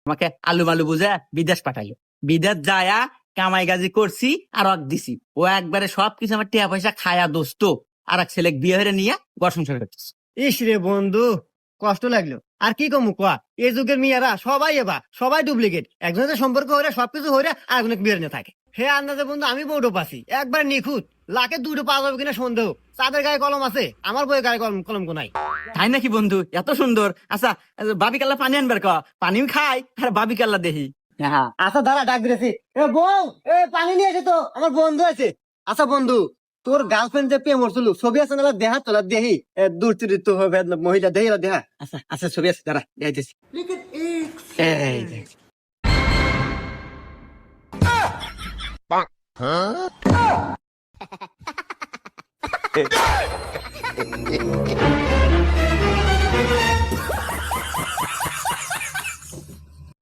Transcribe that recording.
আমাকে আলু মালু বুঝে বিদেশ পাঠাইলো। বিদেশ যায়া কামাই গাজি করছি আর দিছি। ও একবারে সবকিছু আমার টিয়া পয়সা খায়া দোস্ত আর এক ছেলে বিয়ে হয়ে নিয়ে ঘর সংসার করতেছে। ইস রে বন্ধু, কষ্ট লাগলো। আর কি কমু কোয়া, এই যুগের মেয়েরা সবাই ডুপ্লিকেট। একজনের সম্পর্ক হইলে সবকিছু হইলে আর একজনে বিয়ে নিয়ে থাকে। হে আন্দাজে বন্ধু আমি বউটো পাচ্ছি একবার নিখুঁত, লাখে দুটো পাওয়া যাবে কিনা সন্দেহ। তাদের গায়ে কলম আছে, আমার বইয়ের গায়ে কলম নাই। তাই নাকি বন্ধু? এত সুন্দর। আচ্ছা বাবি কাল্লা পানি আনবার ক, পানিও খাই আর বাবি কাল্লা দেখি। হ্যাঁ আচ্ছা দাঁড়া, ডাক দিয়েছি। এ বউ, এ পানি নিয়ে এসে তো, আমার বন্ধু আছে। আচ্ছা বন্ধু, তোর গার্লফ্রেন্ড যে প্রেম করছিল ছবি আছে না, দেহা তোলা দেহি দূর চরিত্র হবে মহিলা দেহি দেহা। আচ্ছা আচ্ছা ছবি আছে, দাঁড়া যাইতেছি। এই দেখ। Huh?